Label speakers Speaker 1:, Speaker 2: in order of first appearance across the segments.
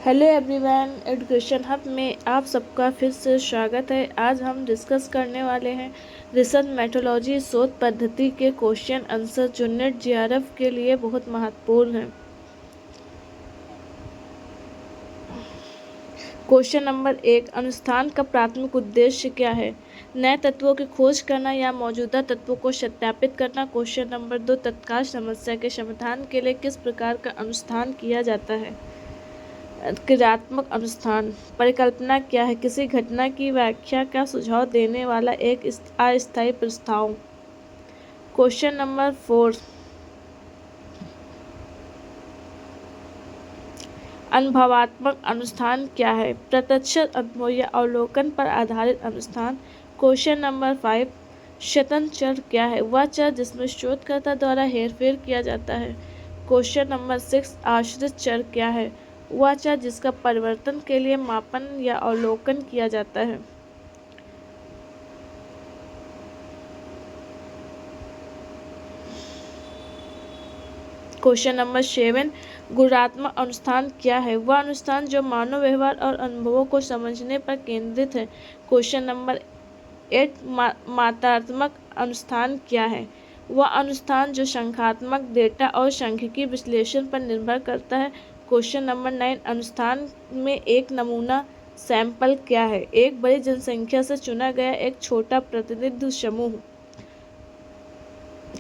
Speaker 1: Hello everyone, education hub में आप सबका फिर से स्वागत है। आज हम डिस्कस करने वाले हैं रिसर्च मेथोडोलॉजी शोध पद्धति के क्वेश्चन आंसर जो नेट जेआरएफ के लिए बहुत महत्वपूर्ण है। क्वेश्चन नंबर 1, अनुसंधान का प्राथमिक उद्देश्य क्या है? नए तत्वों की खोज करना या मौजूदा तत्वों को सत्यापित करना। क्वेश्चन नंबर 2, तत्काल समस्या के समाधान के लिए किस प्रकार का अनुसंधान किया जाता है? क्रियात्मक अनुसंधान। परिकल्पना क्या है? किसी घटना की व्याख्या का सुझाव देने वाला एक अस्थायी प्रस्ताव। क्वेश्चन नंबर 4, अनुभवात्मक अनुसंधान क्या है? प्रत्यक्ष अनुभव या अवलोकन पर आधारित अनुसंधान। क्वेश्चन नंबर 5, स्वतंत्र चर क्या है? वह चर जिसमें शोधकर्ता द्वारा हेरफेर किया जाता है। क्वेश्चन नंबर 6, आश्रित चर क्या है? वह चर जिसका परिवर्तन के लिए मापन या अवलोकन किया जाता है। क्वेश्चन नंबर 7, गुणात्मक अनुसंधान क्या है? वह अनुसंधान जो मानव व्यवहार और अनुभवों को समझने पर केंद्रित है। क्वेश्चन नंबर 8, मात्रात्मक अनुसंधान क्या है? वह अनुसंधान जो संख्यात्मक डेटा और सांख्यिकीय विश्लेषण पर निर्भर करता है। क्वेश्चन नंबर 9, अनुसंधान में एक नमूना सैंपल क्या है? एक बड़ी जनसंख्या से चुना गया एक छोटा प्रतिनिधि समूह।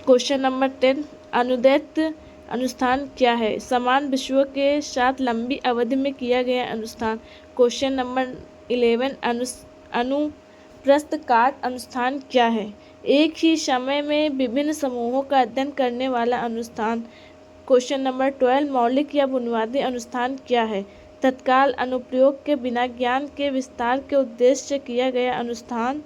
Speaker 1: क्वेश्चन नंबर 10, अनुदैर्ध्य अनुसंधान क्या है? समान विषयों के साथ लंबी अवधि में किया गया अनुसंधान। क्वेश्चन नंबर 11, अनुप्रस्थ काट अनुसंधान क्या है? एक ही समय में विभिन्न समूहों का अध्ययन करने वाला अनुसंधान। क्वेश्चन नंबर 12, मौलिक या बुनियादी अनुसंधान क्या है? तत्काल अनुप्रयोग के बिना ज्ञान के विस्तार के उद्देश्य से किया गया अनुसंधान।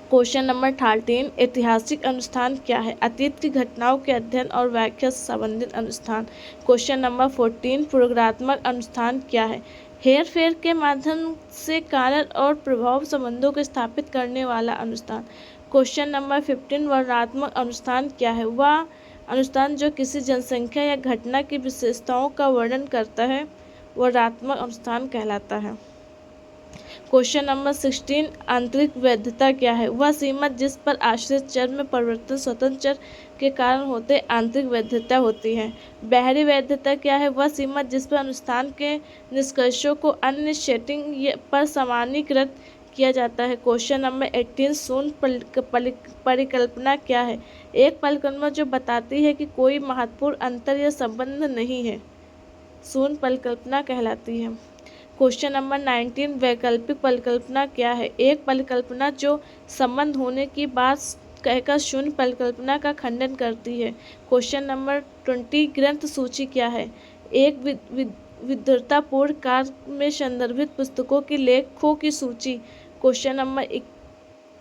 Speaker 1: क्वेश्चन नंबर 13, ऐतिहासिक अनुसंधान क्या है? अतीत की घटनाओं के अध्ययन और व्याख्या से संबंधित अनुसंधान। क्वेश्चन नंबर 14, प्रयोगात्मक अनुसंधान क्या है? हेरफेर के माध्यम से कारण और प्रभाव संबंधों को स्थापित करने वाला अनुसंधान। क्वेश्चन नंबर 15, वर्णनात्मक अनुसंधान क्या है? वह अनुसंधान जो किसी जनसंख्या या घटना की विशेषताओं का वर्णन करता है वर्णनात्मक अनुसंधान कहलाता है। क्वेश्चन नंबर 16, आंतरिक वैधता क्या है? वह सीमा जिस पर आश्रित चर में परिवर्तन स्वतंत्र चर के कारण होते आंतरिक वैधता होती है। बाहरी वैधता क्या है? वह सीमा जिस पर अनुसंधान के निष्कर्षों को अन्य सेटिंग पर सामान्यीकृत किया जाता है। क्वेश्चन नंबर 18, शून्य परिकल्पना क्या है? एक परिकल्पना जो बताती है कि कोई महत्वपूर्ण अंतर या संबंध नहीं है शून्य परिकल्पना कहलाती है। क्वेश्चन नंबर 19, वैकल्पिक परिकल्पना क्या है? एक परिकल्पना जो संबंध होने की बात कहकर शून्य परिकल्पना का खंडन करती है। क्वेश्चन नंबर 20, ग्रंथ सूची क्या है? एक विद्वतापूर्ण कार्य में संदर्भित पुस्तकों की लेखों की सूची। क्वेश्चन नंबर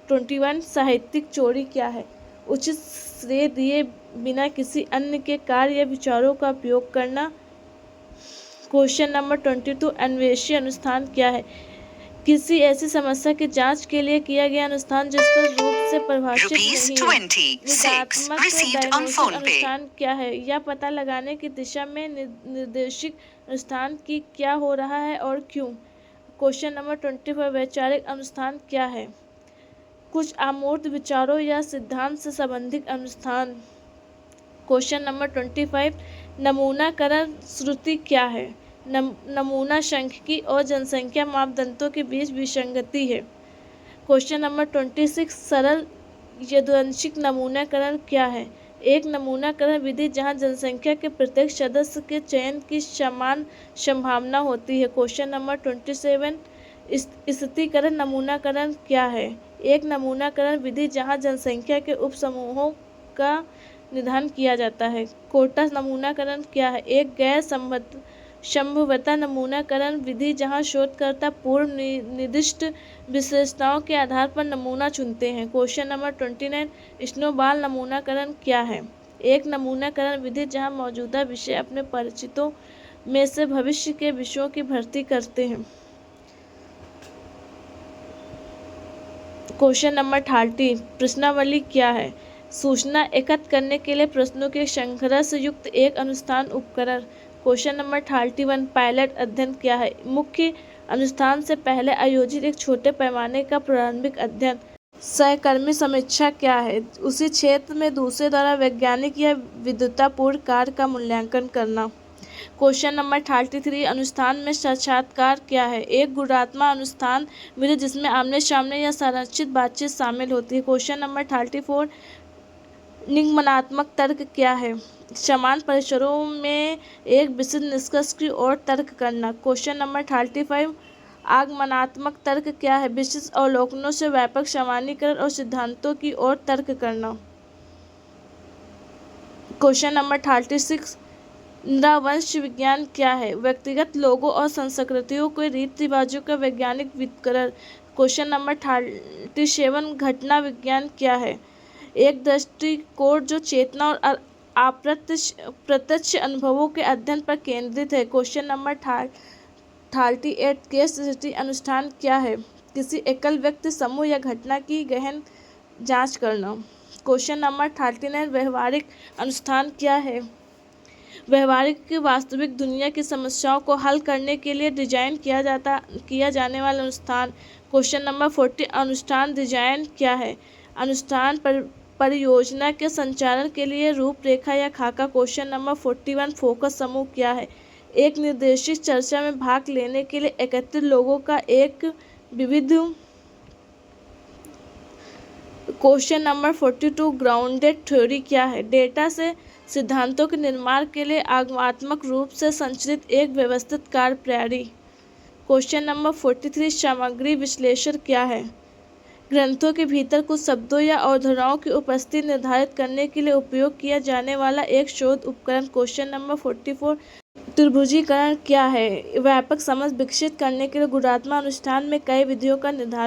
Speaker 1: 21, साहित्यिक चोरी क्या है? उचित श्रेय दिए बिना किसी अन्य के कार्य या विचारों का उपयोग करना। क्वेश्चन नंबर 22, अन्वेषी अनुसंधान क्या है? किसी ऐसी समस्या की जांच के लिए किया गया अनुसंधान जिस पर रूप से परिभाषित नहीं है। विधात्मक डायग्नोस्टिक अनुसंधान क्या है? यह पता लगाने की दिशा में निर्देशित अनुसंधान की क्या हो रहा है और क्यों। क्वेश्चन नंबर 24, वैचारिक अनुसंधान क्या है? कुछ अमूर्त विचारों या सिद्धांत से संबंधित अनुसंधान। क्वेश्चन नंबर 25, नमूनाकरण श्रुति क्या है? नमूना सांख्यिकी और जनसंख्या मापदंडों के बीच विसंगति है। क्वेश्चन नंबर 26, सरल यादृच्छिक नमूनाकरण क्या है? एक नमूनाकरण विधि जहां जनसंख्या के प्रत्येक सदस्य के चयन की समान संभावना होती है। क्वेश्चन नंबर 27, स्थिरीकरण नमूनाकरण क्या है? एक नमूनाकरण विधि जहां जनसंख्या के उपसमूहों का निर्धारण किया जाता है। कोटा नमूनाकरण क्या है? एक गैर संभवता नमूनाकरण विधि जहां शोधकर्ता पूर्व निर्दिष्ट विशेषताओं के आधार पर नमूना चुनते हैं। क्वेश्चन नंबर 29, स्नोबॉल नमूनाकरण क्या है? एक नमूनाकरण विधि जहां मौजूदा विषय अपने परिचितों में से भविष्य के विषयों की भर्ती करते हैं। क्वेश्चन नंबर 30, प्रश्नावली क्या है? सूचना एकत्र करने के लिए प्रश्नों की श्रृंखला से युक्त एक अनुसंधान उपकरण। क्वेश्चन नंबर 31 पायलट अध्ययन क्या है? मुख्य अनुष्ठान से पहले आयोजित एक छोटे पैमाने का प्रारंभिक अध्ययन। सहकर्मी समीक्षा क्या है? उसी क्षेत्र में दूसरे द्वारा वैज्ञानिक या विद्वतापूर्ण कार्य का मूल्यांकन करना। क्वेश्चन नंबर 33 अनुष्ठान में साक्षात्कार क्या है? एक गुणात्मक अनुष्ठान विधि जिसमें आमने सामने या संरचित बातचीत शामिल होती है। क्वेश्चन नंबर 34 निगमनात्मक तर्क क्या है? समान परिसरों में एक विशिष्ट निष्कर्ष की ओर तर्क करना। क्वेश्चन नंबर 35 आगमनात्मक तर्क क्या है? विशिष्ट अवलोकनों से व्यापक सामान्यीकरण और सिद्धांतों की ओर तर्क करना। क्वेश्चन नंबर 36 नृवंश विज्ञान क्या है? व्यक्तिगत लोगों और संस्कृतियों के रीति रिवाजों का वैज्ञानिक विवरण। क्वेश्चन नंबर 37 घटना विज्ञान क्या है? एक दृष्टिकोण जो चेतना और प्रत्यक्ष अनुभवों के अध्ययन पर केंद्रित है। क्वेश्चन नंबर 38 केस स्टडी अनुष्ठान क्या है? किसी एकल व्यक्ति समूह या घटना की गहन जांच करना। क्वेश्चन नंबर 39 व्यवहारिक अनुष्ठान क्या है? व्यवहारिक वास्तविक दुनिया की समस्याओं को हल करने के लिए डिजाइन किया जाने वाला अनुष्ठान। क्वेश्चन नंबर 40 अनुष्ठान डिजाइन क्या है? अनुष्ठान परियोजना के संचालन के लिए रूपरेखा या खाका। क्वेश्चन नंबर 41 फोकस समूह क्या है? एक निर्देशित चर्चा में भाग लेने के लिए एकत्रित लोगों का एक विविध। क्वेश्चन नंबर 42 ग्राउंडेड थ्योरी क्या है? डेटा से सिद्धांतों के निर्माण के लिए आगमनात्मक रूप से संरचित एक व्यवस्थित कार्य प्रणाली। क्वेश्चन नंबर 43 सामग्री विश्लेषण क्या है? ग्रंथों के भीतर कुछ शब्दों या अवधारणाओं की उपस्थिति निर्धारित करने के लिए उपयोग किया जाने वाला एक शोध उपकरण। क्वेश्चन नंबर 44 त्रिभुजीकरण क्या है? व्यापक समझ विकसित करने के लिए गुणात्मक अनुष्ठान में कई विधियों का निर्धारण